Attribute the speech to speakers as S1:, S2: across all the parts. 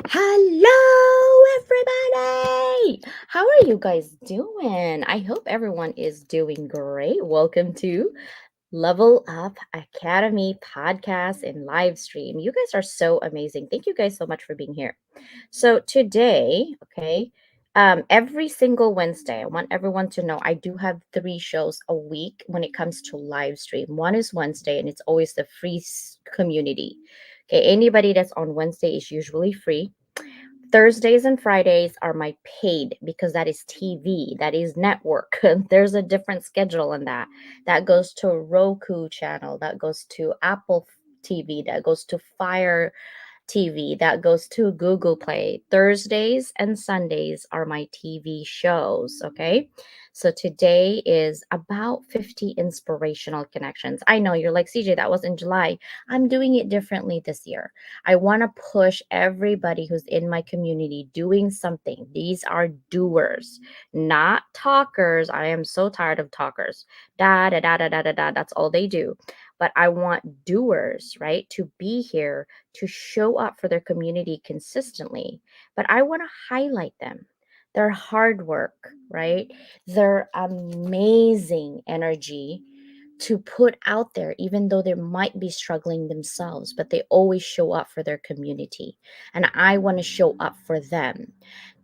S1: Hello, everybody. How are you guys doing? I hope everyone is doing great. Welcome to Level Up Academy podcast and live stream. You guys are so amazing. Thank you guys so much for being here. So today, okay, every single Wednesday, I want everyone to know I do have three shows a week when it comes to live stream. One is Wednesday, and it's always the free community. Okay, anybody that's on Wednesday is usually free. Thursdays and Fridays are my paid because that is TV, that is network. There's a different schedule on that. That goes to Roku channel, that goes to Apple TV, that goes to Fire TV, that goes to Google Play. Thursdays and Sundays are my TV shows, okay? So today is about 50 inspirational connections. I know you're like, CJ, that was in July. I'm doing it differently this year. I want to push everybody who's in my community doing something. These are doers, not talkers. I am so tired of talkers. Da da da da da da da. That's all they do. But I want doers, right, to be here to show up for their community consistently. But I want to highlight them. Their hard work, right? Their amazing energy to put out there, even though they might be struggling themselves, but they always show up for their community. And I want to show up for them.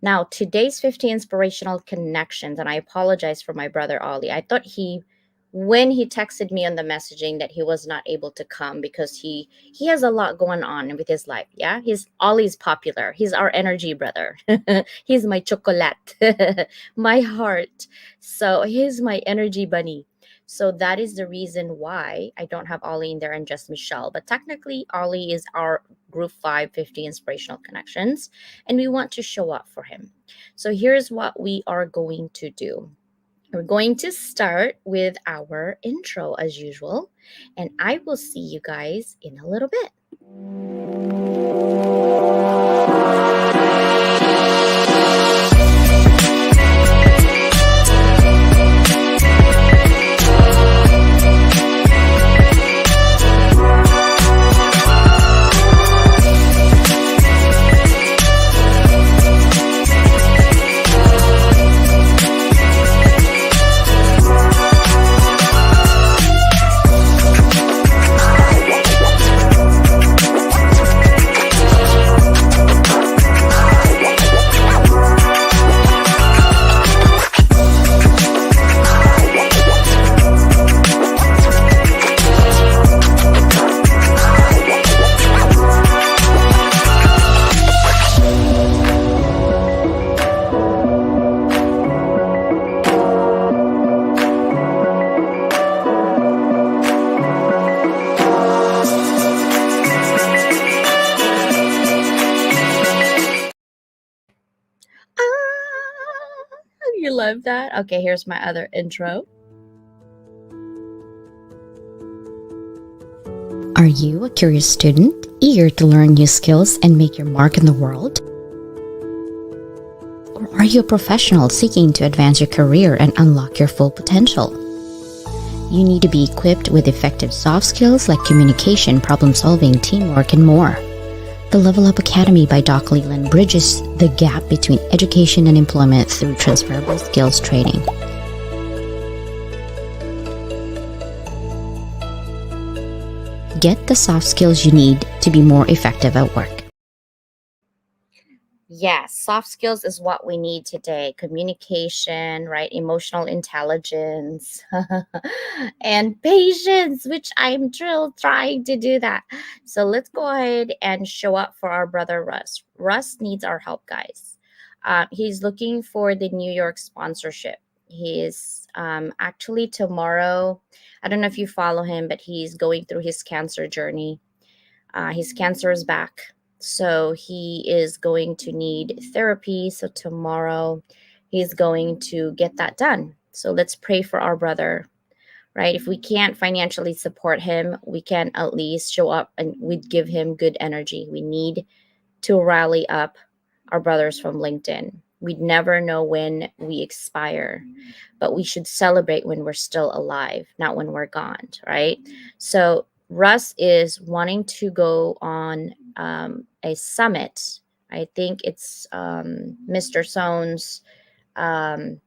S1: Now, today's 50 inspirational connections, and I apologize for my brother Ollie. I thought when he texted me on the messaging that he was not able to come because he has a lot going on with his life. Yeah, he's Ollie's popular. He's our energy brother. He's my chocolate, my heart. So he's my energy bunny. So that is the reason why I don't have Ollie in there and just Michelle. But technically, Ollie is our Group 550 Inspirational Connections, and we want to show up for him. So here's what we are going to do. We're going to start with our intro as usual, and I will see you guys in a little bit. You love that? Okay, here's my other intro.
S2: Are you a curious student, eager to learn new skills and make your mark in the world? Or are you a professional seeking to advance your career and unlock your full potential? You need to be equipped with effective soft skills like communication, problem solving, teamwork, and more. The Level Up Academy by Doc Leland bridges the gap between education and employment through transferable skills training. Get the soft skills you need to be more effective at work.
S1: Yes, soft skills is what we need today. Communication, right? Emotional intelligence and patience, which I'm still trying to do that. So let's go ahead and show up for our brother Russ. Russ needs our help, guys. He's looking for the New York sponsorship. He is actually tomorrow. I don't know if you follow him, but he's going through his cancer journey. His cancer is back. So he is going to need therapy. So tomorrow he's going to get that done. So let's pray for our brother, right? If we can't financially support him, we can at least show up and we'd give him good energy. We need to rally up our brothers from LinkedIn. We'd never know when we expire, but we should celebrate when we're still alive, not when we're gone, right? So Russ is wanting to go on a summit, I think it's Mr. Sohn's um,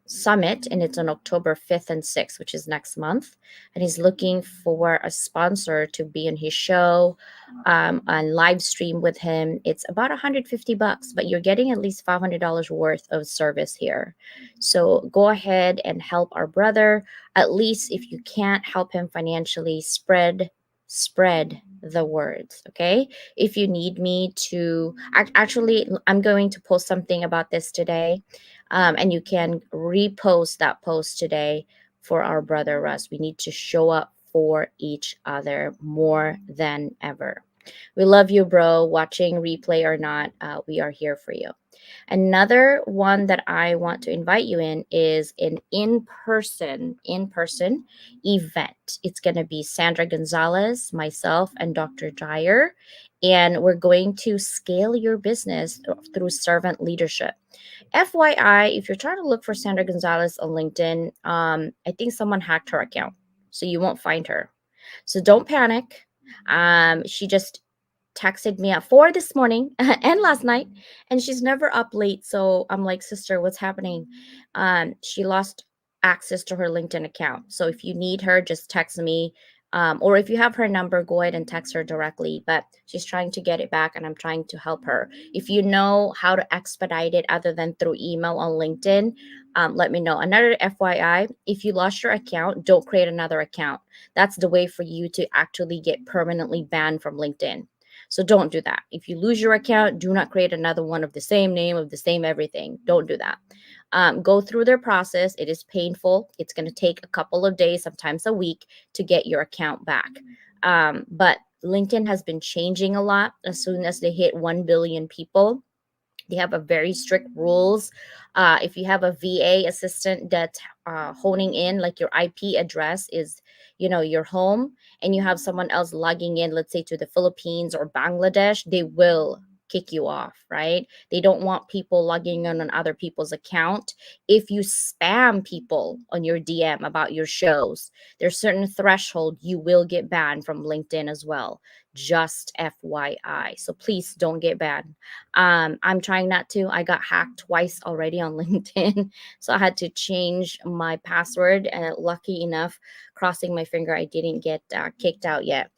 S1: summit, and it's on October 5th and 6th, which is next month. And he's looking for a sponsor to be on his show and live stream with him. It's about 150 bucks, but you're getting at least $500 worth of service here. So go ahead and help our brother. At least if you can't help him financially, spread the words. Okay, if you need me to actually, I'm going to post something about this today, and you can repost that post today for our brother Russ. We need to show up for each other more than ever. We love you, bro. Watching replay or not, we are here for you. Another one that I want to invite you in is an in person event. It's going to be Sandra Gonzalez, myself, and Dr. Dyer, and we're going to scale your business through servant leadership. FYI, if you're trying to look for Sandra Gonzalez on LinkedIn, I think someone hacked her account, so you won't find her. So don't panic. She just texted me at 4 this morning and last night, and she's never up late. So I'm like, sister, what's happening? She lost access to her LinkedIn account. So if you need her, just text me. Or if you have her number, go ahead and text her directly. But she's trying to get it back, and I'm trying to help her. If you know how to expedite it other than through email on LinkedIn, let me know. Another FYI, if you lost your account, don't create another account. That's the way for you to actually get permanently banned from LinkedIn. So don't do that. If you lose your account, do not create another one of the same name, of the same everything. Don't do that. Go through their process. It is painful. It's going to take a couple of days, sometimes a week, to get your account back. But LinkedIn has been changing a lot. As soon as they hit 1 billion people, they have a very strict rules. If you have a VA assistant that's honing in, like your IP address is, your home, and you have someone else logging in, let's say to the Philippines or Bangladesh, they will kick you off, right? They don't want people logging in on other people's account. If you spam people on your DM about your shows, there's certain threshold, you will get banned from LinkedIn as well. Just FYI. So please don't get banned. I'm trying not to. I got hacked twice already on LinkedIn, so I had to change my password. And lucky enough, crossing my finger, I didn't get kicked out yet.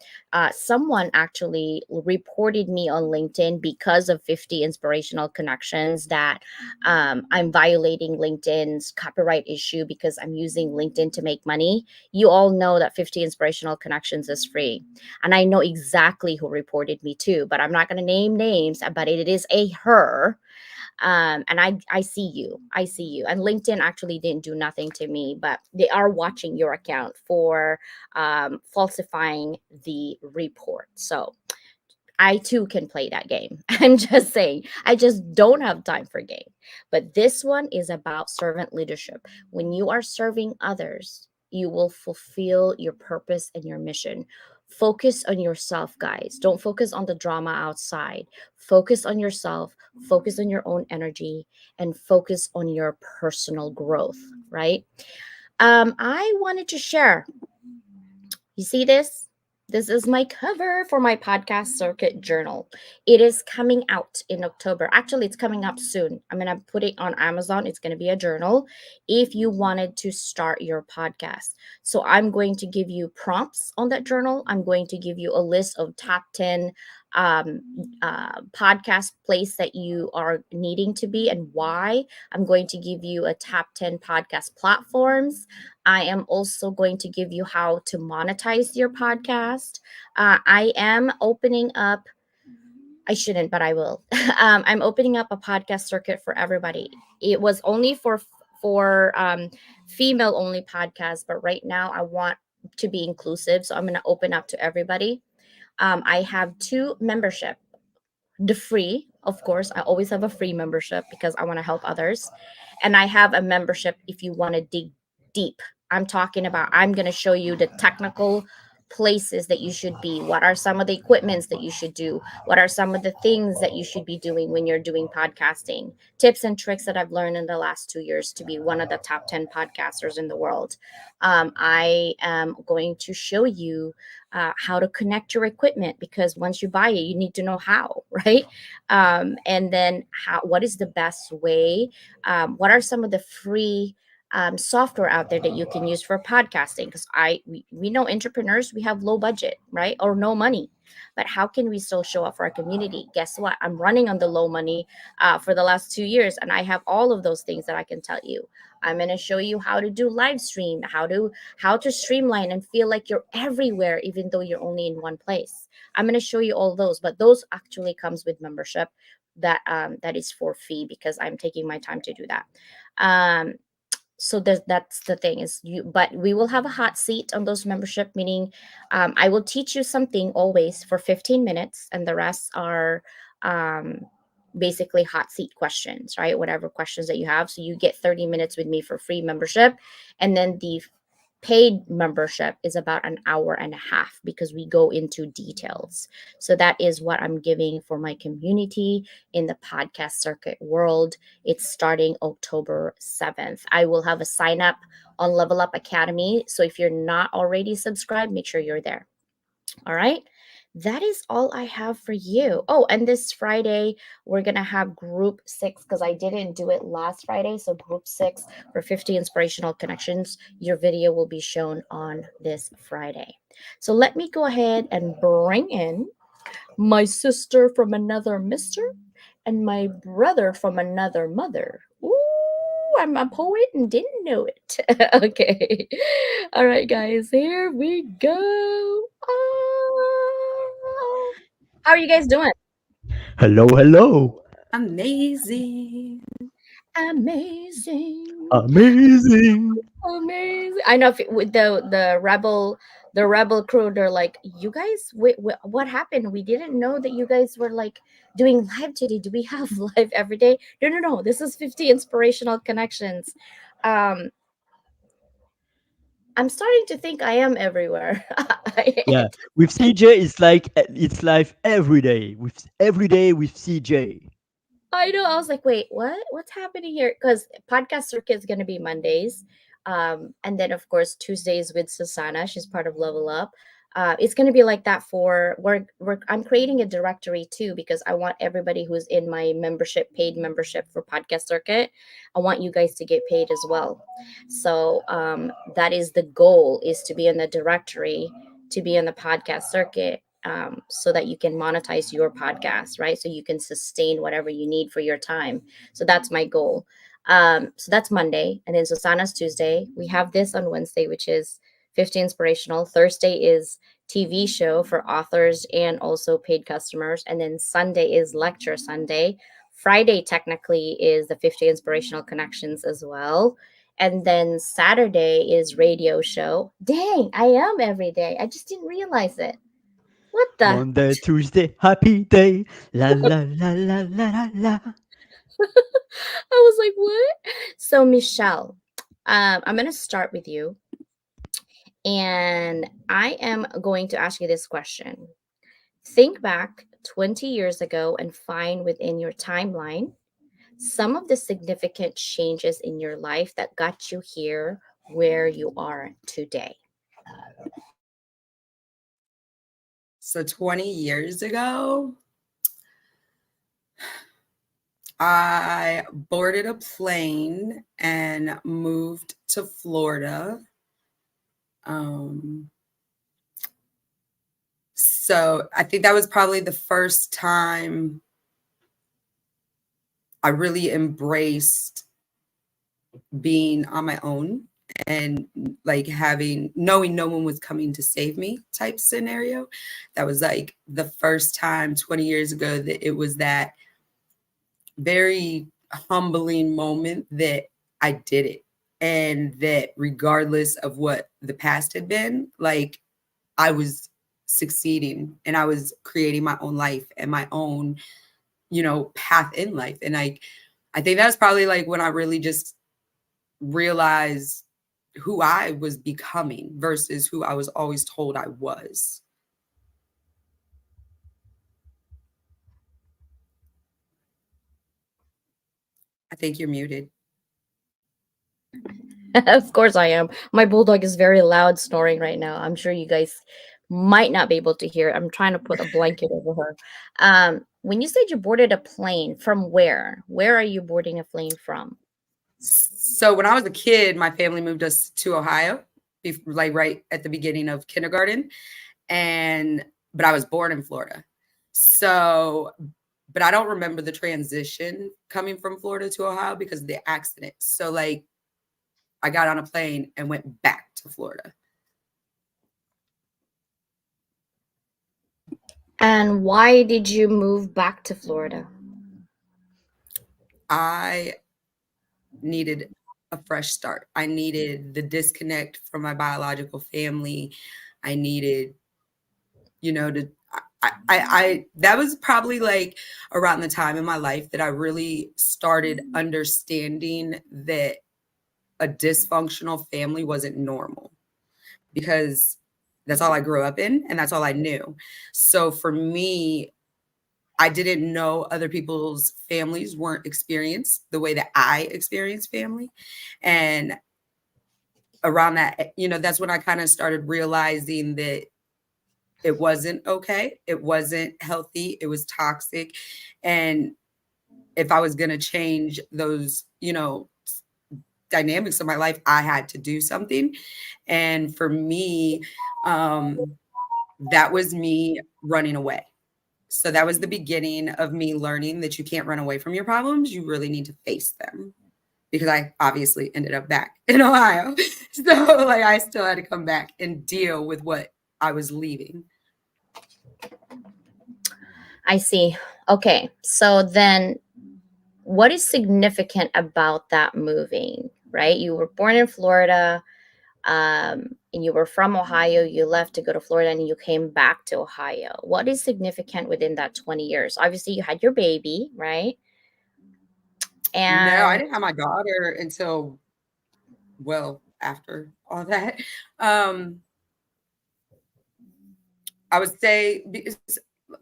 S1: Someone actually reported me on LinkedIn because of 50 inspirational connections, that I'm violating LinkedIn's copyright issue because I'm using LinkedIn to make money. You all know that 50 inspirational connections is free, and I know exactly who reported me too, but I'm not going to name names, but it is a her. And I see you, and LinkedIn actually didn't do nothing to me, but they are watching your account for falsifying the report. So I too can play that game. I'm just saying, I just don't have time for game. But this one is about servant leadership. When you are serving others, you will fulfill your purpose and your mission. Focus on yourself, guys. Don't focus on the drama outside. Focus on yourself, focus on your own energy, and focus on your personal growth, right? I wanted to share, you see this? This is my cover for my podcast circuit journal. It is coming out in October. Actually, it's coming up soon. I'm going to put it on Amazon. It's going to be a journal if you wanted to start your podcast. So I'm going to give you prompts on that journal. I'm going to give you a list of top 10 um, podcast place that you are needing to be and why. I'm going to give you a top 10 podcast platforms. I am also going to give you how to monetize your podcast. I am opening up, I shouldn't, but I will. I'm opening up a podcast circuit for everybody. It was only for female only podcasts, but right now I want to be inclusive, so I'm going to open up to everybody. I have two membership. The free, of course, I always have a free membership because I want to help others, and I have a membership if you want to dig deep. I'm talking about, I'm going to show you the technical places that you should be, what are some of the equipments that you should do, what are some of the things that you should be doing when you're doing podcasting, tips and tricks that I've learned in the last 2 years to be one of the top 10 podcasters in the world. I am going to show you how to connect your equipment, because once you buy it you need to know how, right? And then what is the best way, what are some of the free software out there that you can use for podcasting, because we know entrepreneurs, we have low budget, right, or no money, but how can we still show up for our community? Guess what, I'm running on the low money for the last 2 years, and I have all of those things that I can tell you. I'm going to show you how to do live stream, how to streamline and feel like you're everywhere even though you're only in one place. I'm going to show you all those, but those actually comes with membership that is for fee, because I'm taking my time to do that. um so that's the thing is you, but we will have a hot seat on those membership, meaning I will teach you something always for 15 minutes, and the rest are um, basically hot seat questions, right? Whatever questions that you have, so you get 30 minutes with me for free membership. And then the paid membership is about an hour and a half, because we go into details. So that is what I'm giving for my community in the podcast circuit world. It's starting October 7th. I will have a sign up on Level Up Academy. So if you're not already subscribed, make sure you're there. All right. That is all I have for you. Oh, and this Friday, we're going to have group 6, because I didn't do it last Friday. So, group 6 for 50 inspirational connections. Your video will be shown on this Friday. So, let me go ahead and bring in my sister from another mister and my brother from another mother. Ooh, I'm a poet and didn't know it. Okay. All right, guys, here we go. Oh. How are you guys doing?
S3: Hello, hello.
S4: Amazing.
S1: Amazing.
S3: Amazing.
S1: Amazing. I know if with the rebel crew, they're like, you guys, wait, what happened? We didn't know that you guys were like doing live today. Do we have live every day? No, no, no. This is 50 inspirational connections. Um, I'm starting to think I am everywhere.
S3: Yeah, with CJ, it's live every day. With every day with CJ.
S1: I know. I was like, wait, what? What's happening here? Because podcast circuit is going to be Mondays. And then, of course, Tuesdays with Susanna. She's part of Level Up. It's going to be like that for I'm creating a directory too, because I want everybody who's in my membership, paid membership for podcast circuit. I want you guys to get paid as well. So that is the goal, is to be in the directory, to be in the podcast circuit, so that you can monetize your podcast, right? So you can sustain whatever you need for your time. So that's my goal. So that's Monday. And then Susanna's Tuesday. We have this on Wednesday, which is 50 Inspirational. Thursday is TV show for authors and also paid customers. And then Sunday is Lecture Sunday. Friday, technically, is the 50 Inspirational Connections as well. And then Saturday is radio show. Dang, I am every day. I just didn't realize it. What the?
S3: Monday, Tuesday, happy day. La la la la la la la.
S1: I was like, what? So, Michelle, I'm going to start with you. And I am going to ask you this question. Think back 20 years ago and find within your timeline some of the significant changes in your life that got you here where you are today.
S4: So 20 years ago, I boarded a plane and moved to Florida. So I think that was probably the first time I really embraced being on my own and like knowing no one was coming to save me type scenario. That was like the first time 20 years ago that it was that very humbling moment that I did it. And that regardless of what the past had been, like I was succeeding and I was creating my own life and my own, path in life. And I think that's probably like when I really just realized who I was becoming versus who I was always told I was. I think you're muted.
S1: Of course I am. My bulldog is very loud snoring right now. I'm sure you guys might not be able to hear it. I'm trying to put a blanket over her. When you said you boarded a plane, from where? Where are you boarding a plane from?
S4: So when I was a kid, my family moved us to Ohio, like right at the beginning of kindergarten, and but I was born in Florida. So, but I don't remember the transition coming from Florida to Ohio because of the accident. So like I got on a plane and went back to Florida.
S1: And why did you move back to Florida?
S4: I needed a fresh start. I needed the disconnect from my biological family. I needed, to that was probably like around the time in my life that I really started understanding that a dysfunctional family wasn't normal because that's all I grew up in and that's all I knew. So for me, I didn't know other people's families weren't experienced the way that I experienced family. And around that, that's when I kind of started realizing that it wasn't okay. It wasn't healthy. It was toxic. And if I was going to change those, dynamics of my life, I had to do something. And for me, that was me running away. So that was the beginning of me learning that you can't run away from your problems. You really need to face them because I obviously ended up back in Ohio. So like I still had to come back and deal with what I was leaving.
S1: I see. Okay. So then what is significant about that moving, right? You were born in Florida, and you were from Ohio, you left to go to Florida and you came back to Ohio. What is significant within that 20 years? Obviously, you had your baby, right?
S4: No, I
S1: And
S4: didn't have my daughter until well after all that. Um, I would say because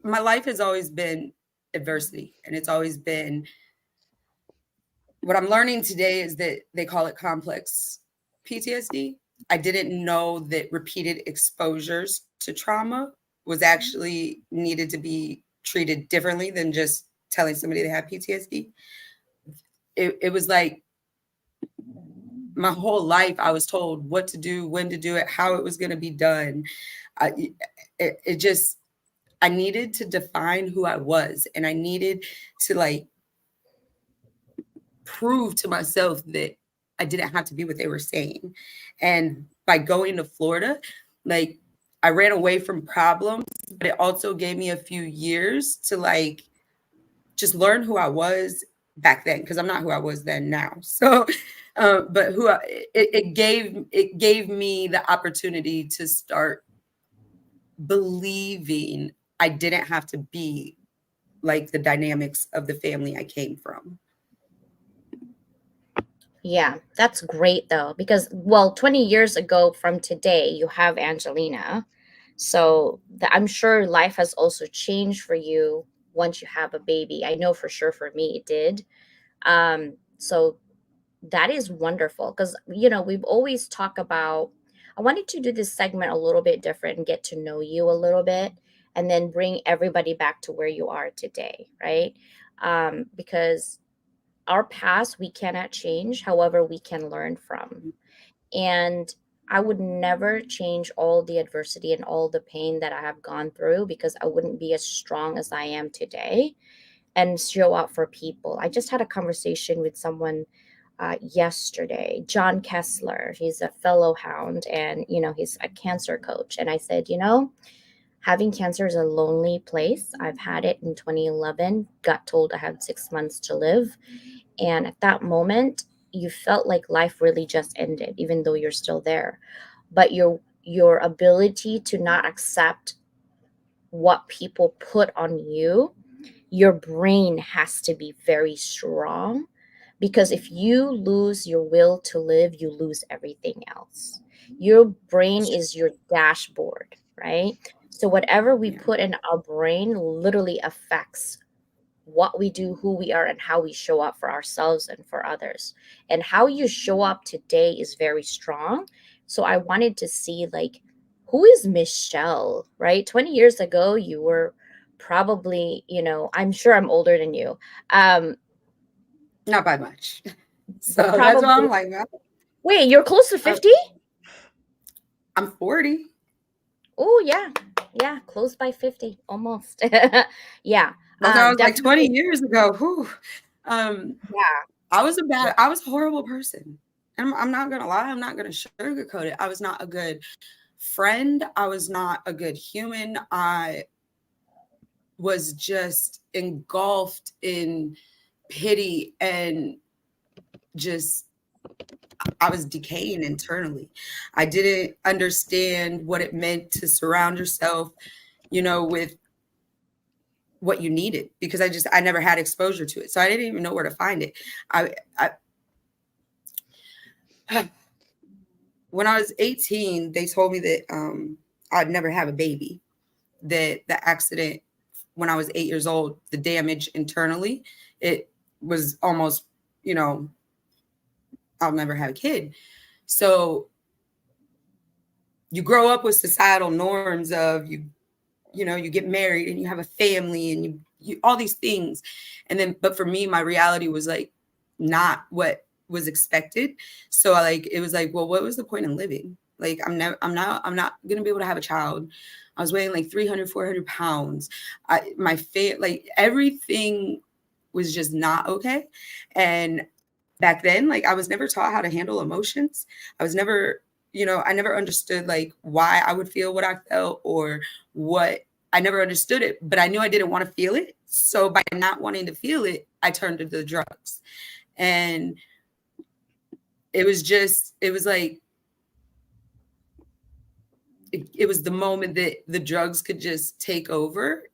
S4: my life has always been adversity and it's always been what I'm learning today is that they call it complex PTSD. I didn't know that repeated exposures to trauma was actually needed to be treated differently than just telling somebody they had PTSD. It was like my whole life I was told what to do, when to do it, how it was going to be done. It just I needed to define who I was and I needed to like prove to myself that I didn't have to be what they were saying. And by going to Florida, like I ran away from problems, but it also gave me a few years to like just learn who I was back then because I'm not who I was then now. So, but it gave me the opportunity to start believing I didn't have to be like the dynamics of the family I came from.
S1: yeah, that's great though, because, well, 20 years ago from today, you have Angelina. So I'm sure life has also changed for you once you have a baby. I know for sure for me it did. So that is wonderful because, we've always talked about. I wanted to do this segment a little bit different and get to know you a little bit and then bring everybody back to where you are today, right? Because our past we cannot change, however, we can learn from. And I would never change all the adversity and all the pain that I have gone through because I wouldn't be as strong as I am today and show up for people. I just had a conversation with someone yesterday, John Kessler. He's a fellow hound and, he's a cancer coach. And I said, having cancer is a lonely place. I've had it in 2011, got told I had 6 months to live. And at that moment, you felt like life really just ended, even though you're still there. But your ability to not accept what people put on you, your brain has to be very strong Because if you lose your will to live, you lose everything else. Your brain is your dashboard, right? So whatever we
S4: Yeah.
S1: put in our brain literally affects what we do, who we are, and how we show up for ourselves and for others. And how you show up today is very strong. So I wanted to see, like, who is Michelle, right? 20 years ago, you were probably, I'm sure I'm older than you. Um,
S4: Not by much. So that's why I'm
S1: Probably.
S4: like, well,
S1: Wait, you're close to
S4: uh,
S1: 50?
S4: I'm 40.
S1: Oh, yeah. Yeah, close by 50, almost. Yeah,
S4: That's why I was like 20
S1: definitely.
S4: years ago. Whew. Um,
S1: Yeah, yeah.
S4: I was a horrible person. And I'm not gonna lie, I'm not gonna sugarcoat it. I was not a good friend. I was not a good human. I was just engulfed in pity and just I was decaying internally. I didn't understand what it meant to surround yourself, with what you needed because I never had exposure to it. So I didn't even know where to find it. I when I was 18, they told me that I'd never have a baby. That the accident when I was 8 years old, the damage internally, it was almost, you know, I'll never have a kid. So you grow up with societal norms of you get married and you have a family and you all these things. And then, but for me, my reality was like not what was expected. So it was like, well, what was the point in living? Like, I'm not going to be able to have a child. I was weighing like 300, 400 pounds. Like everything was just not okay. And back then, like I was never taught how to handle emotions. I was never, I never understood like why I would feel what I felt or what I never understood it, but I knew I didn't want to feel it. So by not wanting to feel it, I turned to the drugs. And it was like, it was the moment that the drugs could just take over.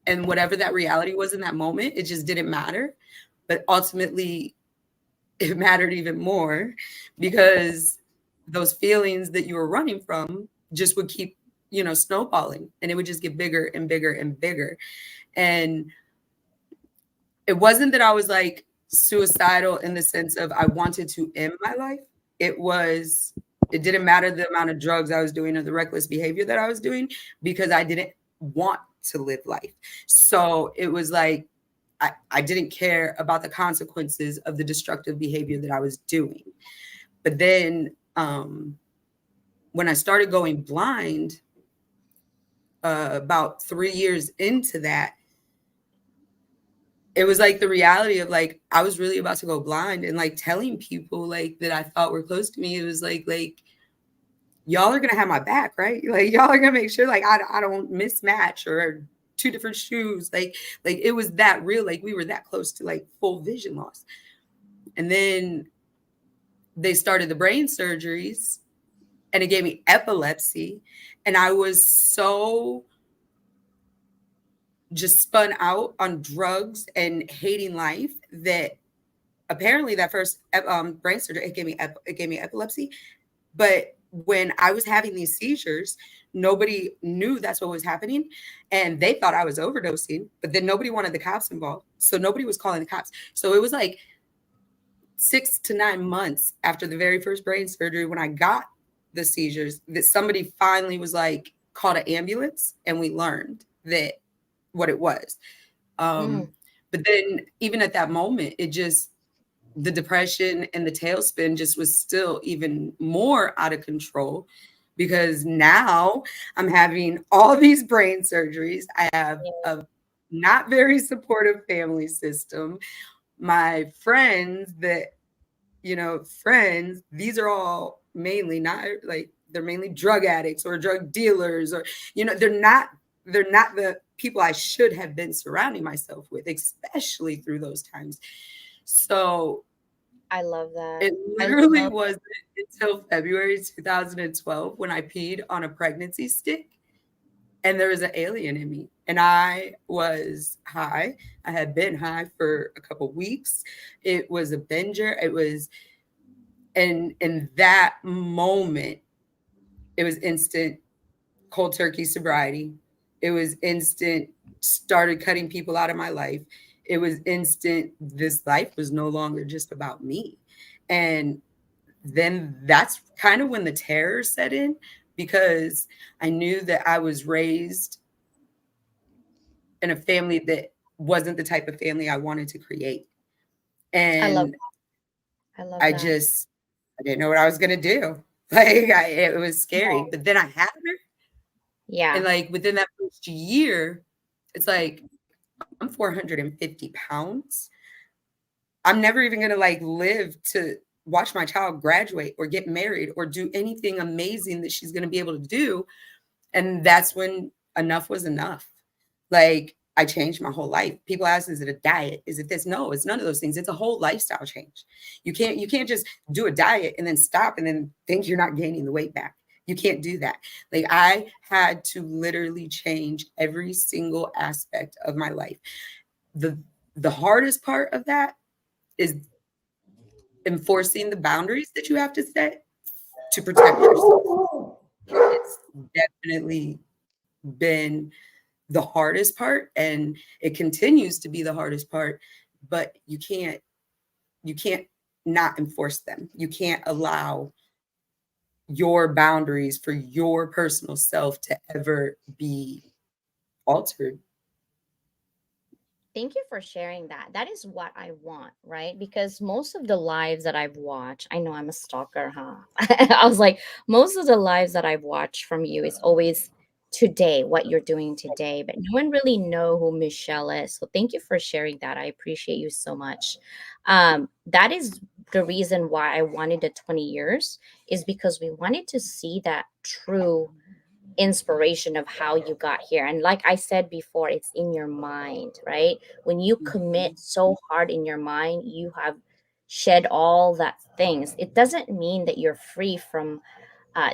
S4: And whatever that reality was in that moment, it just didn't matter. But ultimately, it mattered even more because those feelings that you were running from just would keep, snowballing and it would just get bigger and bigger and bigger. And it wasn't that I was like suicidal in the sense of I wanted to end my life. It didn't matter the amount of drugs I was doing or the reckless behavior that I was doing because I didn't want to live life. So it was like I didn't care about the consequences of the destructive behavior that I was doing. But then when I started going blind, about 3 years into that, it was like the reality of like I was really about to go blind and like telling people like that I thought were close to me. It was like y'all are gonna have my back, right? Like y'all are gonna make sure like I don't mismatch or two different shoes. Like it was that real. Like we were that close to like full vision loss. And then they started the brain surgeries and it gave me epilepsy. And I was so just spun out on drugs and hating life that apparently that first brain surgery it gave me epilepsy. But when I was having these seizures, nobody knew that's what was happening, and they thought I was overdosing. But then nobody wanted the cops involved, so nobody was calling the cops. So it was like 6 to 9 months after the very first brain surgery when I got the seizures that somebody finally was like called an ambulance, and we learned that what it was.
S1: Mm,
S4: But then even at that moment, the depression and the tailspin just was still even more out of control because now I'm having all these brain surgeries. I have
S1: yeah,
S4: a not very supportive family system. My friends friends, these are all mainly not like they're mainly drug addicts or drug dealers or, they're not the people I should have been surrounding myself with, especially through those times. So
S1: I love that.
S4: it
S1: I
S4: literally
S1: love
S4: was until February 2012 when I peed on a pregnancy stick and there was an alien in me. and I was high. I had been high for a couple weeks. It was a binger. It was, and in that moment, it was instant cold turkey sobriety. It was instant, started cutting people out of my life. It was instant, this life was no longer just about me. And then that's kind of when the terror set in, because I knew that I was raised in a family that wasn't the type of family I wanted to create.
S1: I love
S4: And
S1: I love
S4: I
S1: that.
S4: just, I didn't know what I was going to do. It was scary. But then I had her.
S1: Yeah.
S4: And like within that first year, it's like, I'm 450 pounds. I'm never even going to like live to watch my child graduate or get married or do anything amazing that she's going to be able to do. And that's when enough was enough. Like, I changed my whole life. People ask, is it a diet? Is it this? No, it's none of those things. It's a whole lifestyle change. You can't just do a diet and then stop and then think you're not gaining the weight back. You can't do that. Like, I had to literally change every single aspect of my life. The the hardest part of that is enforcing the boundaries that you have to set to protect yourself. It's definitely been the hardest part, and it continues to be the hardest part, but you can't not enforce them. You can't allow your boundaries for your personal self to ever be altered.
S1: Thank you for sharing that. That is what I want, right? Because most of the lives that I've watched, I know I'm a stalker, huh? I was like, most of the lives that I've watched from you is always today, what you're doing today, but no one really know who Michelle is. So thank you for sharing that. I appreciate you so much. That is the reason why I wanted the 20 years, is because we wanted to see that true inspiration of how you got here. And like I said before, it's in your mind, right? When you commit
S4: Mhm.
S1: so hard in your mind, you have shed all that things. It doesn't mean that you're free from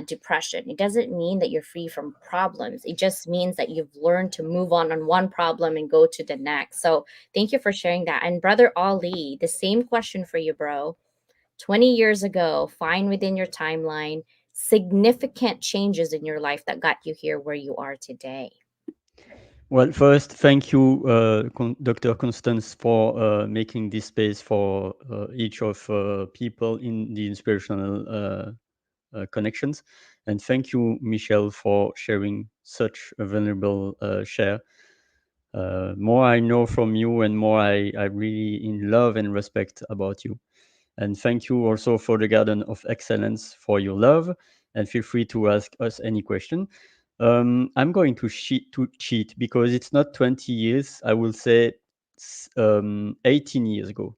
S1: depression. It doesn't mean that you're free from problems. It just means that you've learned to move on one problem and go to the next. So thank you for sharing that. And brother Ali, the same question for you, bro. 20 years ago, fine within your timeline, significant changes in your life that got you here where you are today.
S3: Well, first, thank you, Dr. Constance, for making this space for each of people in the inspirational connections. And thank you, Michelle, for sharing such a vulnerable share. More I know from you, and more I really in love and respect about you. And thank you also for the Garden of Excellence for your love. And feel free to ask us any question. I'm going to cheat because it's not 20 years. I will say 18 years ago.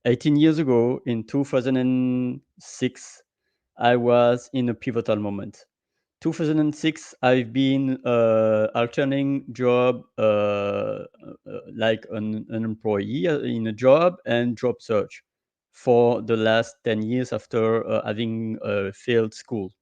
S3: 18 years ago, in 2006, I was in a pivotal moment. 2006, I've been alterning job, like an employee in a job and job search for the last 10 years after having failed school.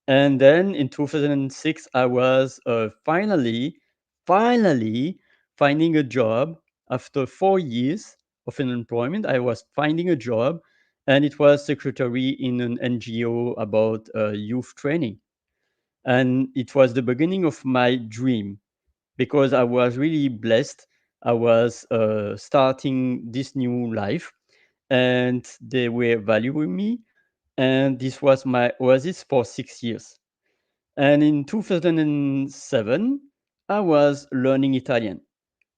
S3: And then in 2006, I was finally finding a job after 4 years of unemployment. I was finding a job, and it was secretary in an NGO about youth training. And it was the beginning of my dream because I was really blessed. I was starting this new life, and they were valuing me. And this was my oasis for 6 years. And in 2007, I was learning Italian,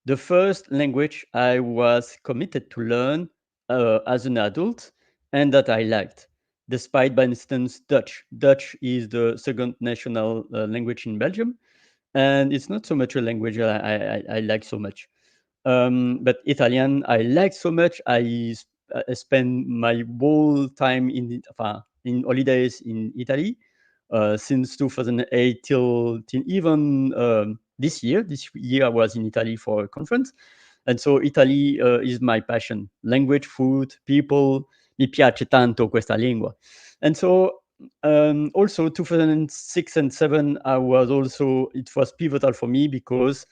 S3: the first language I was committed to learn as an adult and that I liked. Despite, by instance, Dutch. Dutch is the second national language in Belgium, and it's not so much a language I like so much. But Italian, I like so much. I spend my whole time in holidays in Italy since 2008 till even this year. This year, I was in Italy for a conference, and so Italy is my passion: language, food, people. Mi piace tanto questa lingua, and so Also 2006 and 7, I was also, it was pivotal for me because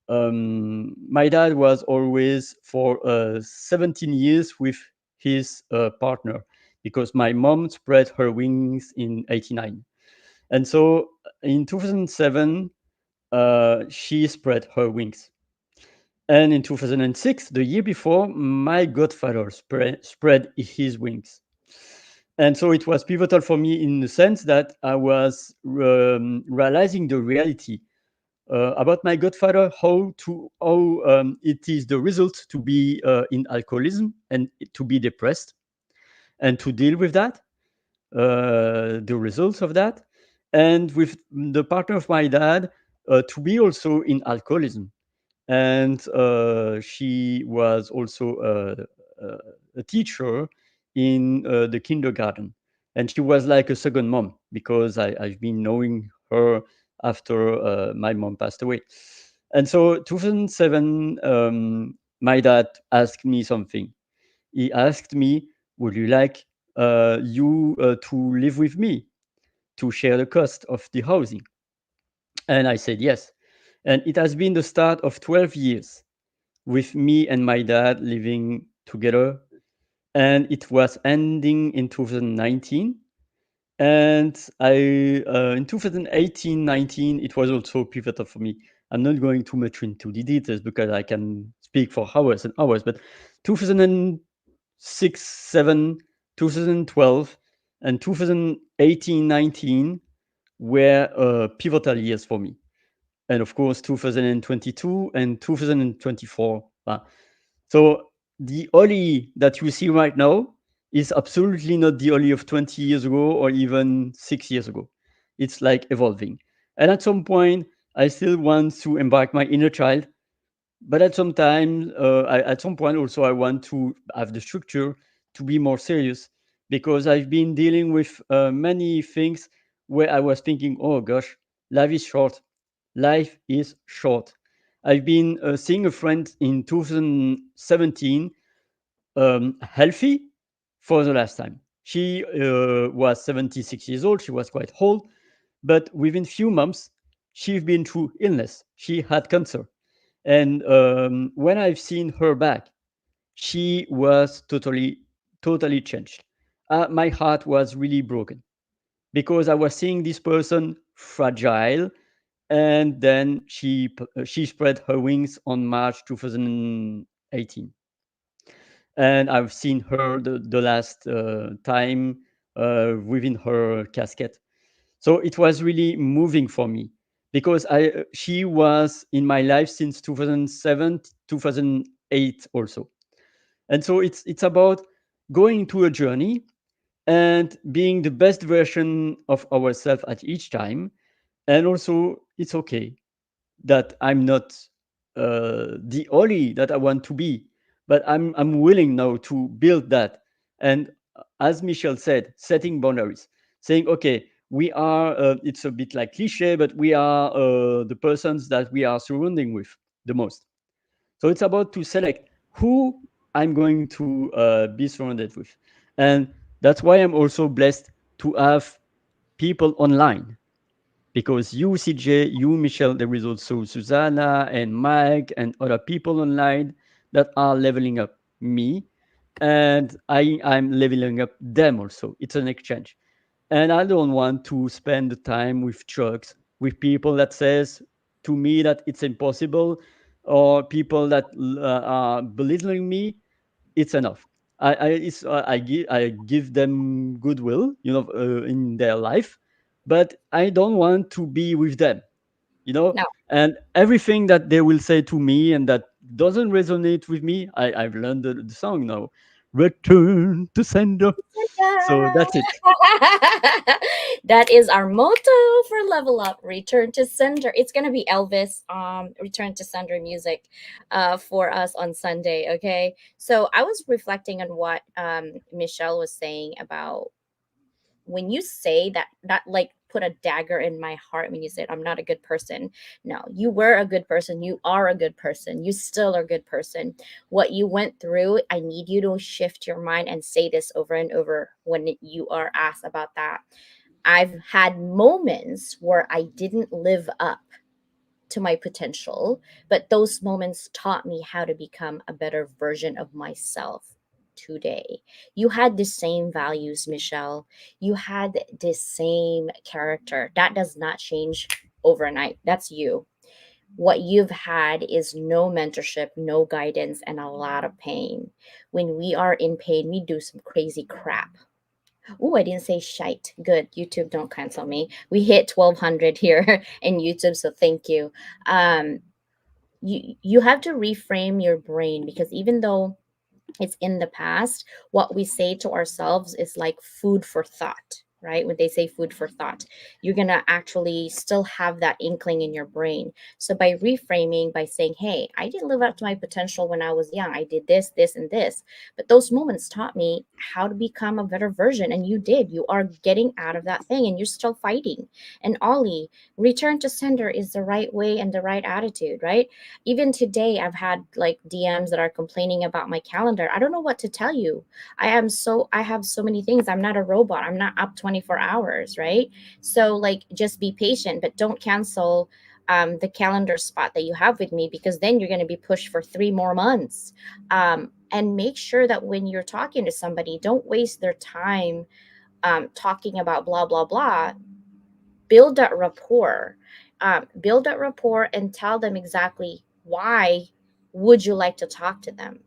S3: my dad was always for 17 years with his partner, because my mom spread her wings in 89. And so in 2007, she spread her wings. And in 2006, the year before, my godfather spread his wings. And so it was pivotal for me in the sense that I was realizing the reality about my godfather, how it is the result to be in alcoholism and to be depressed and to deal with that, the results of that, and with the partner of my dad, to be also in alcoholism. And she was also a teacher in the kindergarten, and she was like a second mom because I've been knowing her after my mom passed away. And so 2007, my dad asked me something. He asked me, would you like you to live with me, to share the cost of the housing? And I said yes. And it has been the start of 12 years with me and my dad living together. And it was ending in 2019. And in 2018, 19, it was also pivotal for me. I'm not going too much into the details because I can speak for hours and hours, but 2006, 7, 2012, and 2018, 19 were pivotal years for me. And of course, 2022 and 2024. So the Oli that you see right now is absolutely not the Oli of 20 years ago or even 6 years ago. It's like evolving. And at some point, I still want to embark my inner child, but at some point also, I want to have the structure to be more serious, because I've been dealing with many things where I was thinking, oh gosh, life is short. Life is short. I've been seeing a friend in 2017, healthy for the last time. She was 76 years old. She was quite old, but within few months, she's been through illness. She had cancer. And when I've seen her back, she was totally changed. My heart was really broken because I was seeing this person fragile, and then she spread her wings on March 2018, and I've seen her the last time within her casket. So it was really moving for me because she was in my life since 2007, 2008 also. And so it's about going to a journey and being the best version of ourselves at each time. And also, it's okay that I'm not the Oli that I want to be, but I'm willing now to build that. And as Michel said, setting boundaries, saying, okay, we are. It's a bit like cliche, but we are the persons that we are surrounding with the most. So it's about to select who I'm going to be surrounded with, and that's why I'm also blessed to have people online, because you, CJ, you, Michelle, there is also Susanna and Mike and other people online that are leveling up me, and I'm leveling up them also. It's an exchange. And I don't want to spend the time with drugs, with people that says to me that it's impossible, or people that are belittling me. It's enough. I give them goodwill, in their life, but I don't want to be with them, you know.
S1: No.
S3: And everything that they will say to me and that doesn't resonate with me, I've learned the song now. Return to sender. So that's it.
S1: That is our motto for Level Up. Return to sender. It's gonna be Elvis return to sender music for us on Sunday. Okay. So I was reflecting on what Michelle was saying about when you say that like put a dagger in my heart when you said I'm not a good person. No, you were a good person. You are a good person. You still are a good person. What you went through, I need you to shift your mind and say this over and over when you are asked about that. I've had moments where I didn't live up to my potential, but those moments taught me how to become a better version of myself today. You had the same values, Michelle. You had the same character. That does not change overnight. That's you. What you've had is no mentorship, no guidance, and a lot of pain. When we are in pain, we do some crazy crap. Oh, I didn't say shite. Good. YouTube, don't cancel me. We hit 1200 here in YouTube, so thank you. Um, you have to reframe your brain, because even though it's in the past, what we say to ourselves is like food for thought, right? When they say food for thought, you're going to actually still have that inkling in your brain. So by reframing, by saying, hey, I didn't live up to my potential when I was young, I did this, this, and this, but those moments taught me how to become a better version. And you did. You are getting out of that thing, and you're still fighting. And Ollie, return to sender is the right way and the right attitude, right? Even today, I've had like DMs that are complaining about my calendar. I don't know what to tell you. I have so many things. I'm not a robot. I'm not up 24 hours, right? So like just be patient, but don't cancel the calendar spot that you have with me, because then you're going to be pushed for 3 more months. And make sure that when you're talking to somebody, don't waste their time talking about blah blah blah. Build that rapport. Build that rapport and tell them exactly why would you like to talk to them,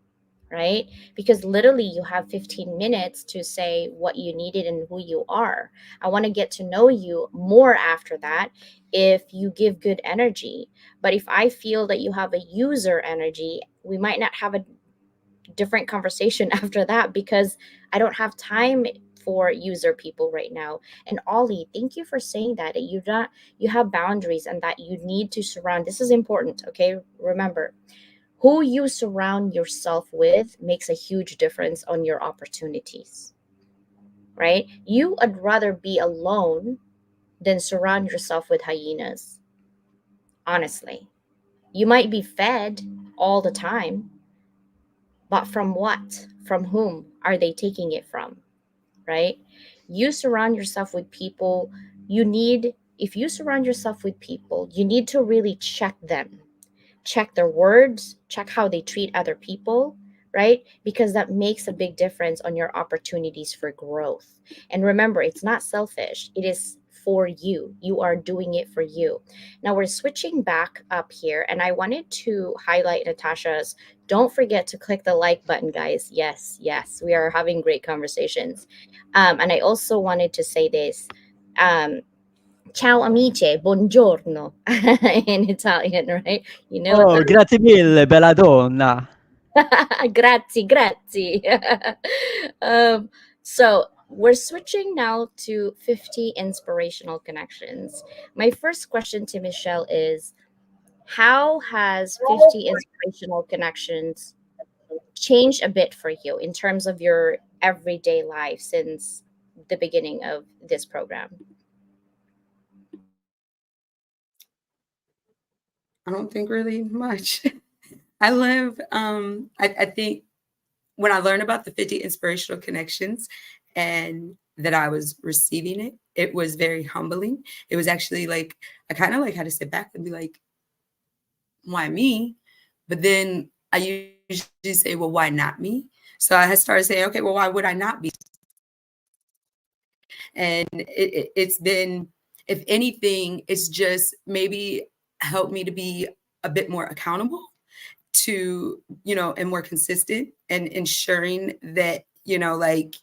S1: right? Because literally you have 15 minutes to say what you needed and who you are. I want to get to know you more after that if you give good energy. But if I feel that you have a user energy, we might not have a different conversation after that, because I don't have time for user people right now. And Ollie, thank you for saying that you not you have boundaries and that you need to surround. This is important, okay? Remember, who you surround yourself with makes a huge difference on your opportunities, right? You would rather be alone than surround yourself with hyenas, honestly. You might be fed all the time, but from what? From whom are they taking it from? Right? You surround yourself with people, if you surround yourself with people, you need to really check them, check their words, check how they treat other people, right? Because that makes a big difference on your opportunities for growth. And remember, it's not selfish, it is for you. You are doing it for you. Now we're switching back up here, and I wanted to highlight Natasha's. Don't forget to click the like button, guys. Yes, yes, we are having great conversations. And I also wanted to say this. Ciao amici, buongiorno in Italian, right? You know what
S3: Oh,
S1: that
S3: grazie mille, bella donna.
S1: grazie, grazie. um, so we're switching now to 50 inspirational connections. My first question to Michelle is, how has 50 inspirational connections changed a bit for you in terms of your everyday life since the beginning of this program?
S4: I don't think really much. I think when I learned about the 50 inspirational connections and that I was receiving it, it was very humbling. It was actually like, I kind of like had to sit back and be like, why me? But then I usually say, well, why not me? So I had started saying, okay, well, why would I not be? And it's been, if anything, it's just maybe helped me to be a bit more accountable to, and more consistent and ensuring that, like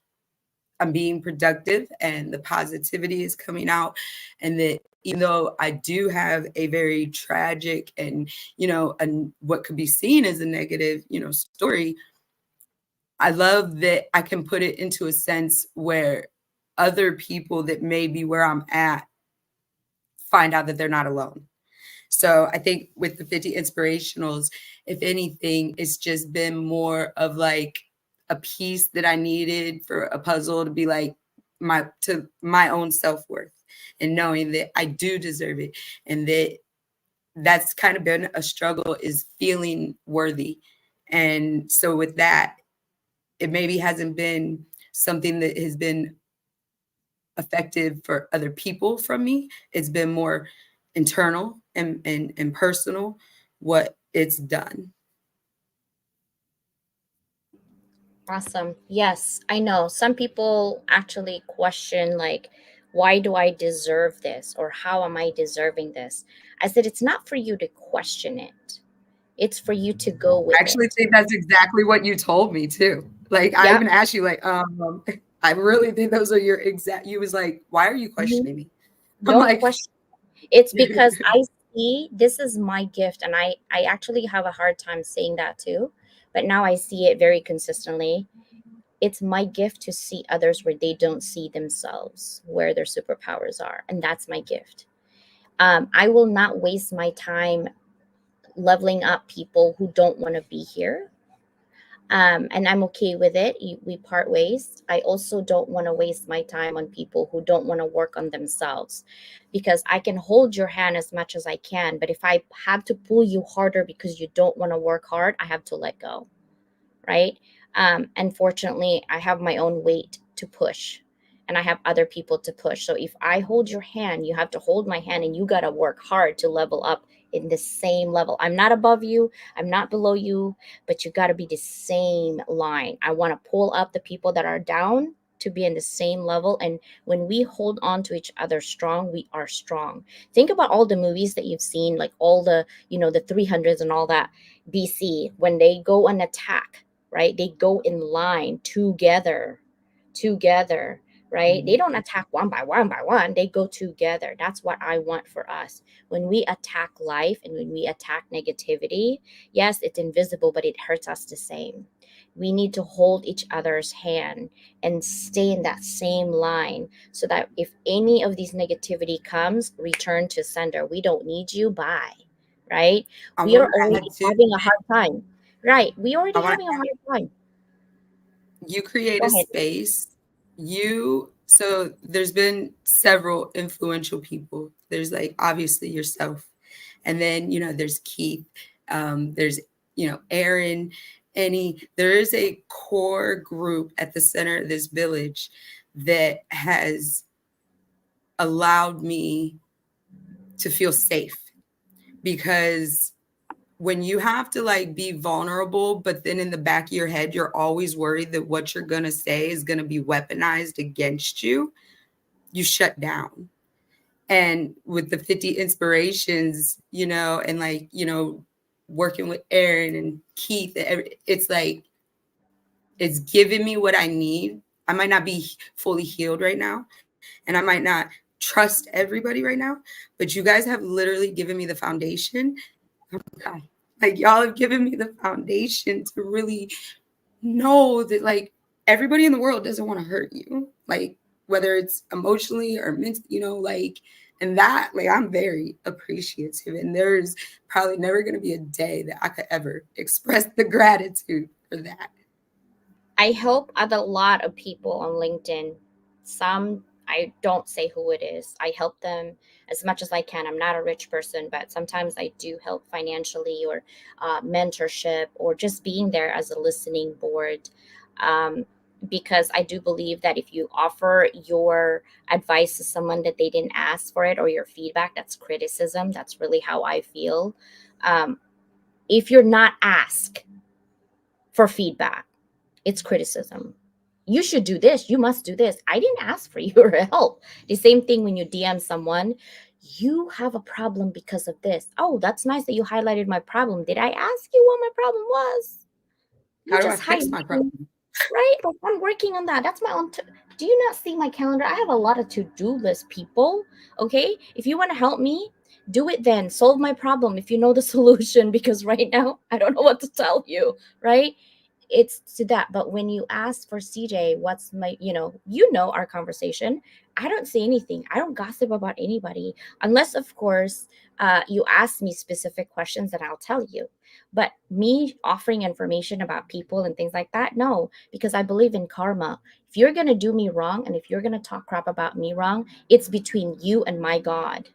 S4: I'm being productive and the positivity is coming out. And that even though I do have a very tragic and, and what could be seen as a negative, story, I love that I can put it into a sense where other people that may be where I'm at find out that they're not alone. So I think with the 50 inspirationals, if anything, it's just been more of like a piece that I needed for a puzzle to be like my own self-worth. and knowing that I do deserve it, and that that's kind of been a struggle, is feeling worthy. And so with that, it maybe hasn't been something that has been effective for other people from me. It's been more internal and personal what it's done.
S1: Awesome. Yes, I know. Some people actually question, like, why do I deserve this? Or how am I deserving this? I said, it's not for you to question it, it's for you to go
S4: I
S1: with
S4: actually
S1: it.
S4: think that's exactly what you told me too. Like I
S1: Yep.
S4: even asked you like, I really think those are your exact, you was like, why are you
S1: Mhm.
S4: questioning me? I'm
S1: Don't
S4: like,
S1: question. It's because I see this is my gift, and I actually have a hard time saying that too, but now I see it very consistently. It's my gift to see others where they don't see themselves, where their superpowers are, and that's my gift. I will not waste my time leveling up people who don't want to be here. And I'm okay with it. We part ways. I also don't want to waste my time on people who don't want to work on themselves, because I can hold your hand as much as I can. But if I have to pull you harder because you don't want to work hard, I have to let go, right? Unfortunately, I have my own weight to push, and I have other people to push. So if I hold your hand, you have to hold my hand, and you got to work hard to level up in the same level. I'm not above you, I'm not below you, but you got to be the same line. I want to pull up the people that are down to be in the same level. And when we hold on to each other strong, we are strong. Think about all the movies that you've seen, like all the, the 300s and all that, BC, when they go and attack, right? They go in line together, right? They don't attack one by one. They go together. That's what I want for us. When we attack life and when we attack negativity, yes, it's invisible, but it hurts us the same. We need to hold each other's hand and stay in that same line so that if any of these negativity comes, return to sender. We don't need you. Bye. Right?
S4: I
S1: We
S4: want
S1: are
S4: to add
S1: already
S4: to
S1: having a
S4: that.
S1: hard time. Right. We
S4: I
S1: already
S4: want
S1: having a
S4: to,
S1: hard time.
S4: you create
S1: Go
S4: a
S1: ahead.
S4: space. So there's been several influential people. There's like obviously yourself, and then there's Keith, there's Aaron, any. There is a core group at the center of this village that has allowed me to feel safe, because when you have to like be vulnerable, but then in the back of your head, you're always worried that what you're going to say is going to be weaponized against you, you shut down. And with the 50 inspirations, and like, working with Aaron and Keith, it's like, it's giving me what I need. I might not be fully healed right now, and I might not trust everybody right now, but you guys have literally given me the foundation. God, like y'all have given me the foundation to really know that like everybody in the world doesn't want to hurt you, like whether it's emotionally or mentally, like, and that, like, I'm very appreciative, and there's probably never going to be a day that I could ever express the gratitude for that.
S1: I help a lot of people on LinkedIn. Some, I don't say who it is. I help them as much as I can. I'm not a rich person, but sometimes I do help financially, or mentorship, or just being there as a listening board. Um, because I do believe that if you offer your advice to someone that they didn't ask for it, or your feedback, that's criticism. That's really how I feel. Um, if you're not asked for feedback, it's criticism. You should do this. You must do this. I didn't ask for your help. The same thing when you DM someone, you have a problem because of this. Oh, that's nice that you highlighted my problem. Did I ask you what my problem was? You
S4: How do I
S1: just
S4: fix my
S1: highlighted,
S4: problem?
S1: right? Like, I'm working on that. That's my own. Do you not see my calendar? I have a lot of to-do list, people. Okay, if you want to help me, do it then. Solve my problem if you know the solution. Because right now, I don't know what to tell you. Right? It's to that. But when you ask for CJ, what's my, our conversation, I don't say anything. I don't gossip about anybody, unless of course you ask me specific questions, and I'll tell you. But me offering information about people and things like that, no, because I believe in karma. If you're going to do me wrong and if you're going to talk crap about me wrong, it's between you and my God.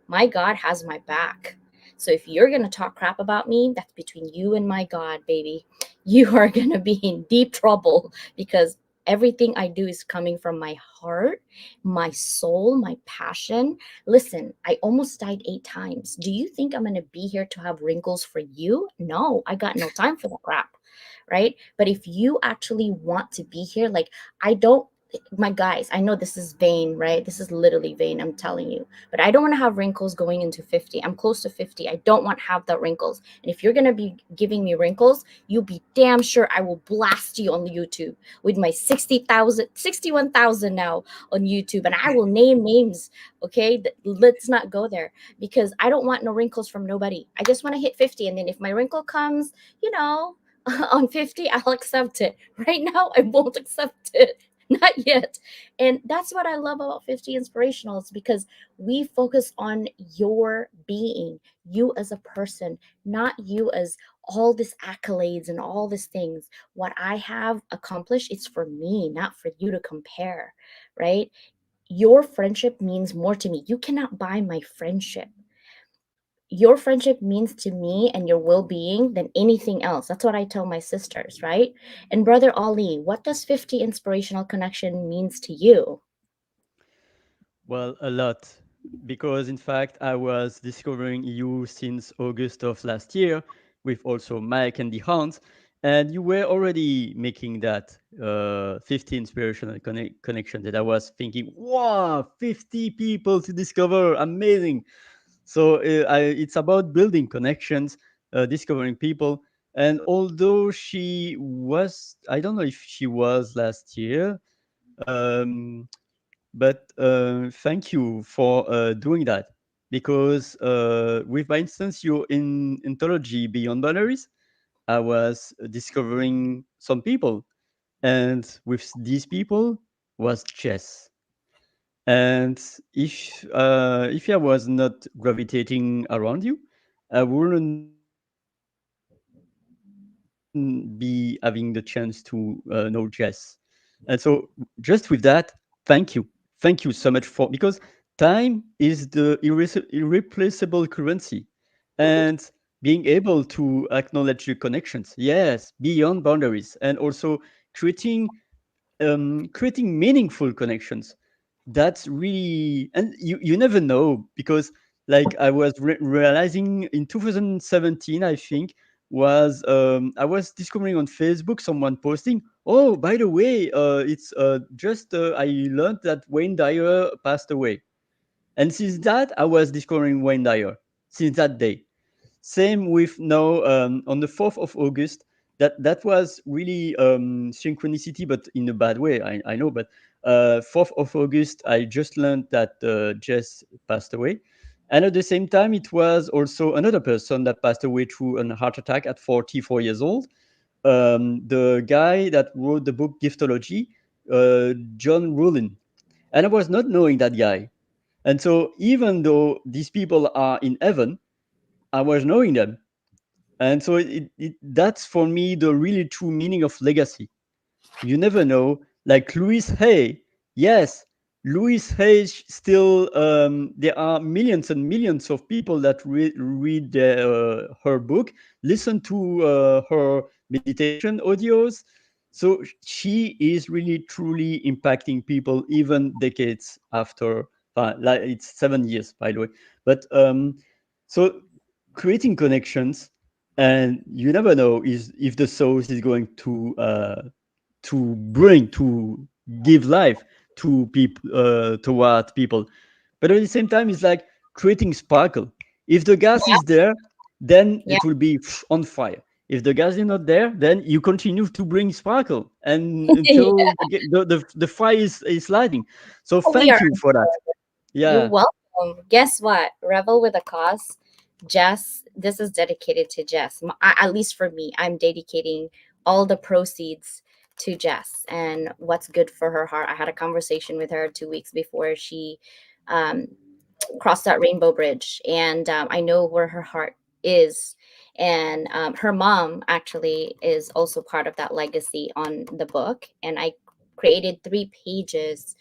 S1: My God has my back. So if you're going to talk crap about me, that's between you and my God, baby. You are going to be in deep trouble because everything I do is coming from my heart, my soul, my passion. Listen, I almost died 8 times. Do you think I'm going to be here to have wrinkles for you? No, I got no time for that crap. Right. But if you actually want to be here, like, I don't, my guys, I know this is vain, right? This is literally vain, I'm telling you. But I don't want to have wrinkles going into 50. I'm close to 50. I don't want to have the wrinkles. And if you're going to be giving me wrinkles, you'll be damn sure I will blast you on YouTube with my 60,000, 61,000 now on YouTube. And I will name names. Okay. Let's not go there because I don't want no wrinkles from nobody. I just want to hit 50. And then if my wrinkle comes, you know, on 50, I'll accept it. Right now, I won't accept it. Not yet. And that's what I love about 50 Inspirationals because we focus on your being, you as a person, not you as all these accolades and all these things. What I have accomplished, it's for me, not for you to compare, right? Your friendship means more to me. You cannot buy my friendship. Your friendship means to me and your well-being than anything else. That's what I tell my sisters, right? And brother Ali, what does 50 inspirational connection means to you?
S3: Well, a lot. Because in fact, I was discovering you since August of last year with also Mike and the Hans, and you were already making that 50 inspirational connection that I was thinking, wow, 50 people to discover, amazing. So it's about building connections, discovering people. And although she was, I don't know if she was last year, um, but thank you for doing that because with, by instance, your in anthology Beyond Boundaries, I was discovering some people, and with these people was chess. And if I was not gravitating around you, I wouldn't be having the chance to know chess. And so, just with that, thank you. Thank you so much for, because time is the irreplaceable currency. And being able to acknowledge your connections, yes, beyond boundaries, and also creating creating meaningful connections, that's really, and you never know because, like, I was realizing in 2017, I think, was I was discovering on Facebook someone posting, oh, by the way, it's just I learned that Wayne Dyer passed away, and since that I was discovering Wayne Dyer since that day. Same with now, on the 4th of August. That was really synchronicity, but in a bad way. I know, but 4th of August, I just learned that Jess passed away. And at the same time, it was also another person that passed away through a heart attack at 44 years old. The guy that wrote the book Giftology, John Rulin. And I was not knowing that guy. And so, even though these people are in heaven, I was knowing them. And so that's for me the really true meaning of legacy. You never know. Like Louise Hay, yes, Louise Hay still. There are millions and millions of people that read her book, listen to her meditation audios. So she is really truly impacting people even decades after. Like it's 7 years, by the way. But so creating connections, and you never know is if the source is going to give life to people, toward people. But at the same time, it's like creating sparkle. If the gas is there, then
S1: Yeah.
S3: it will be on fire. If the gas is not there, then you continue to bring sparkle and until the fire is lighting. So
S1: We
S3: thank
S1: are.
S3: you for that.
S1: You're
S3: Yeah.
S1: welcome. Guess what? Revel with a cause. Jess, this is dedicated to Jess. At least for me, I'm dedicating all the proceeds to Jess and what's good for her heart. I had a conversation with her 2 weeks before she um, cross that rainbow bridge, and I know where her heart is. And her mom actually is also part of that legacy on the book. And I created 3 pages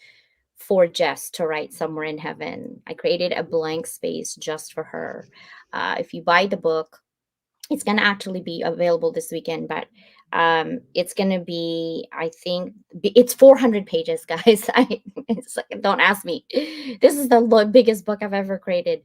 S1: for Jess to write somewhere in heaven. I created a blank space just for her. If you buy the book, it's going to actually be available this weekend, but it's going to be, I think it's 400 pages, guys. It's like, don't ask me. This is the biggest book I've ever created.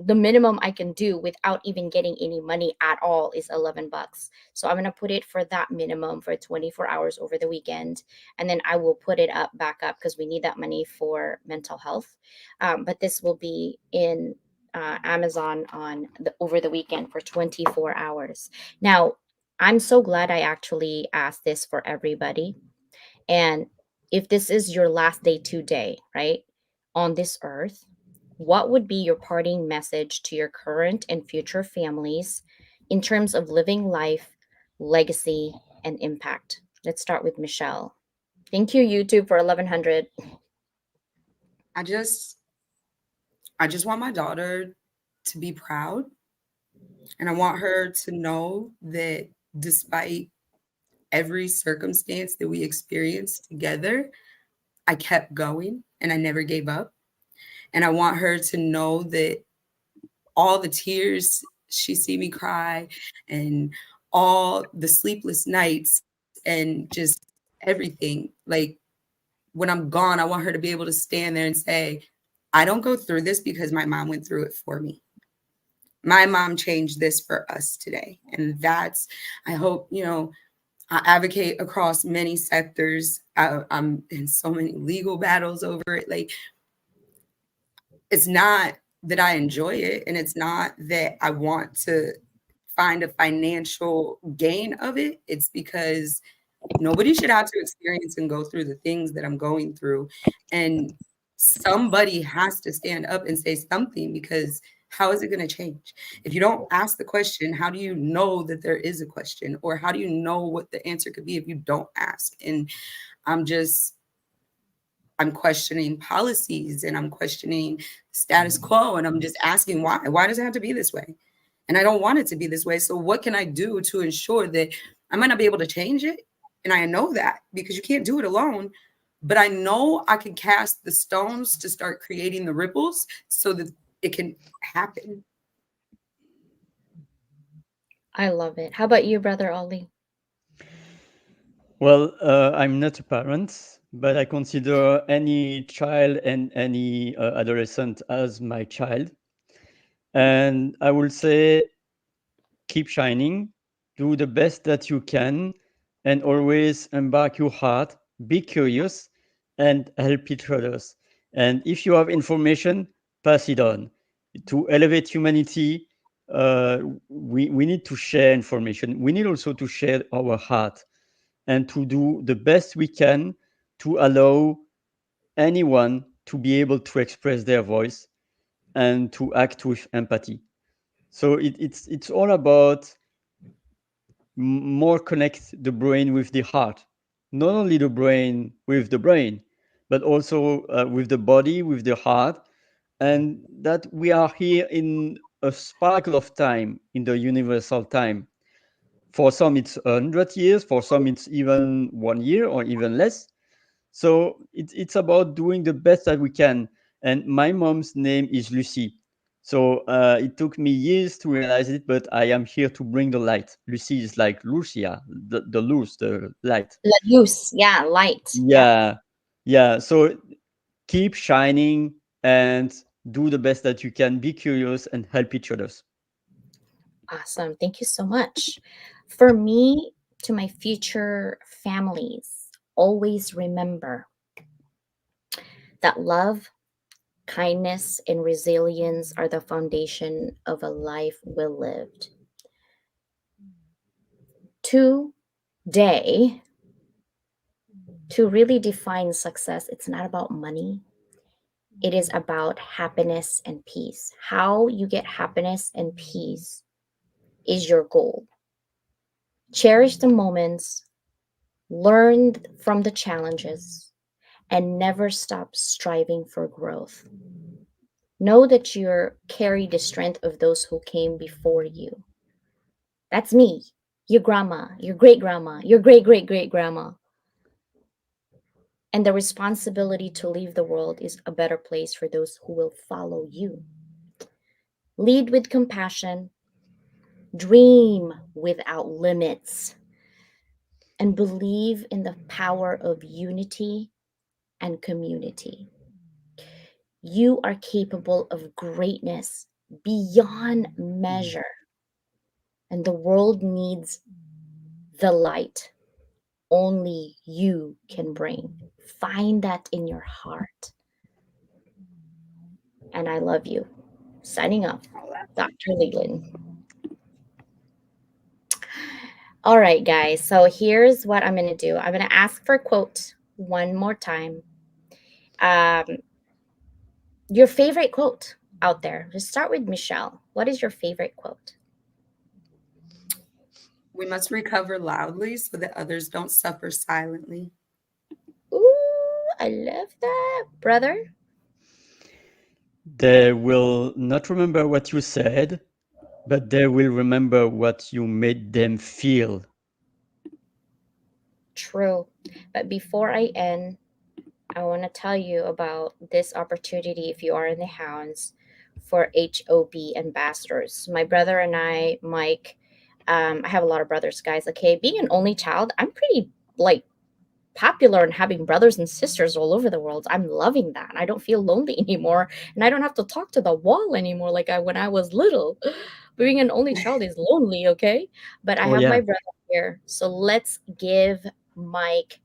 S1: The minimum I can do without even getting any money at all is 11 bucks. So I'm going to put it for that minimum for 24 hours over the weekend. And then I will put it up back up because we need that money for mental health. But this will be in Amazon on the over the weekend for 24 hours. Now, I'm so glad I actually asked this for everybody. And if this is your last day today, right, on this earth, what would be your parting message to your current and future families in terms of living life, legacy, and impact? Let's start with Michelle. Thank you, YouTube, for 1100.
S4: I just I just want my daughter to be proud, and I want her to know that despite every circumstance that we experienced together, I kept going and I never gave up. And I want her to know that all the tears she see me cry and all the sleepless nights and just everything, like when I'm gone, I want her to be able to stand there and say, I don't go through this because my mom went through it for me. My mom changed this for us today. And that's, I hope, I advocate across many sectors. I'm in so many legal battles over it. Like, it's not that I enjoy it, and it's not that I want to find a financial gain of it. It's because nobody should have to experience and go through the things that I'm going through. And somebody has to stand up and say something, because how is it going to change? If you don't ask the question, how do you know that there is a question? Or how do you know what the answer could be if you don't ask? And I'm just I'm questioning policies, and I'm questioning status quo, and I'm just asking why. Why does it have to be this way? And I don't want it to be this way. So what can I do to ensure that I might not be able to change it? And I know that because you can't do it alone. But I know I can cast the stones to start creating the ripples so that it can happen.
S1: I love it. How about you, Brother Ollie?
S3: Well, I'm not a parent, but I consider any child and any adolescent as my child. And I will say, keep shining, do the best that you can, and always embark your heart, be curious, and help each others. And if you have information, pass it on. To elevate humanity, we need to share information. We need also to share our heart and to do the best we can to allow anyone to be able to express their voice and to act with empathy. So it's all about more connect the brain with the heart, not only the brain with the brain, but also with the body, with the heart, and that we are here in a sparkle of time in the universal time. For some, it's 100 years. For some, it's even 1 year or even less. So it's about doing the best that we can. And my mom's name is Lucy. So it took me years to realize it, but I am here to bring the light. Lucy is like Lucia, the luz, the light.
S1: La luz. Yeah, light. Yeah.
S3: Yeah, yeah. So keep shining and do the best that you can. Be curious and help each others.
S1: Awesome. Thank you so much. For me, to my future families, always remember that love, kindness, and resilience are the foundation of a life well lived. Today, to really define success, it's not about money. It is about happiness and peace. How you get happiness and peace is your goal. Cherish the moments, learn from the challenges, and never stop striving for growth. Know that you carry the strength of those who came before you. That's me, your grandma, your great grandma, your great great great grandma. And the responsibility to leave the world is a better place for those who will follow you. Lead with compassion, dream without limits, and believe in the power of unity and community. You are capable of greatness beyond measure, and the world needs the light only you can bring. Find that in your heart. And I love you. Signing off, Dr. Leland. All right, guys. So here's what I'm going to do. I'm going to ask for a quote one more time. Um, your favorite quote out there. Just start with Michelle. What is your favorite quote?
S4: We must recover loudly so that others don't suffer silently.
S1: Ooh, I love that, brother.
S3: They will not remember what you said, but they will remember what you made them feel.
S1: True. But before I end, I want to tell you about this opportunity if you are in the hounds for HOB ambassadors. My brother and I, Mike, I have a lot of brothers, guys. Okay, being an only child, I'm pretty like popular and having brothers and sisters all over the world. I'm loving that. I don't feel lonely anymore, and I don't have to talk to the wall anymore like I when I was little. Being an only child is lonely, okay? But I
S3: Oh
S1: have my
S3: yeah.
S1: brother here, so let's give Mike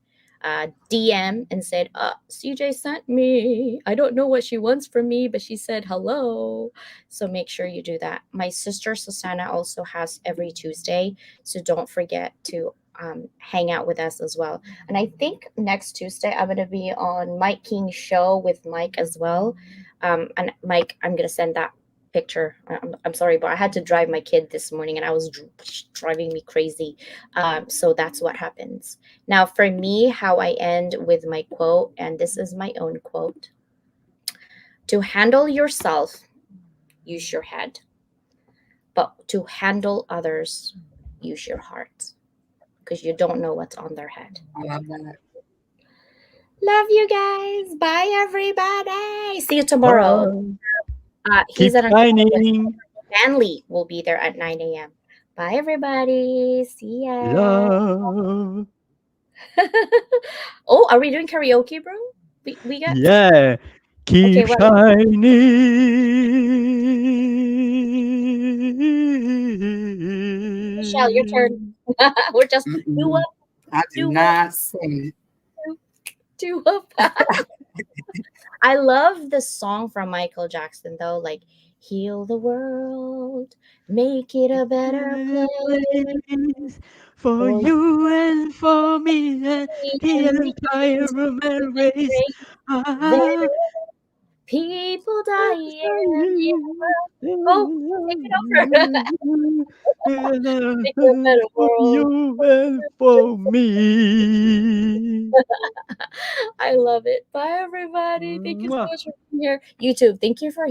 S1: DM and said, CJ sent me. I don't know what she wants from me, but she said hello. So make sure you do that. My sister Susanna also has every Tuesday, so don't forget to hang out with us as well. And I think next Tuesday I'm gonna be on Mike King's show with Mike as well. And Mike, I'm gonna send that picture. I'm sorry, but I had to drive my kid this morning, and I was driving me crazy. So that's what happens. Now, for me, how I end with my quote, and this is my own quote: "To handle yourself, use your head, but to handle others, use your heart, because you don't know what's on their head."
S4: I love that.
S1: Love you guys. Bye, everybody. See you tomorrow.
S3: Bye.
S1: He's
S3: Keep
S1: at a call with
S3: shining.
S1: Manly. Will be there at 9 a.m. Bye, everybody. See ya.
S3: Love.
S1: Oh, are we doing karaoke, bro? We got
S3: Yeah.
S1: okay.
S3: Keep
S1: What? Michelle, your turn.
S3: shining.
S1: We're just do
S4: Mm-mm.
S1: up,
S4: I do
S1: do up,
S4: not sing.
S1: do up. I love the song from Michael Jackson though, like "Heal the World, Make It a Better
S3: Better
S1: Place
S3: place for
S1: for
S3: you and for me and
S1: you
S3: the
S1: and the
S3: entire human
S1: human
S3: race.
S1: race. There
S3: Ah,
S1: are people dying. Go, take it over. Make it a better
S3: for
S1: world.
S3: you and for me.
S1: I love it. Bye, everybody. Thank you so
S3: Mwah.
S1: much for being here. YouTube, thank you for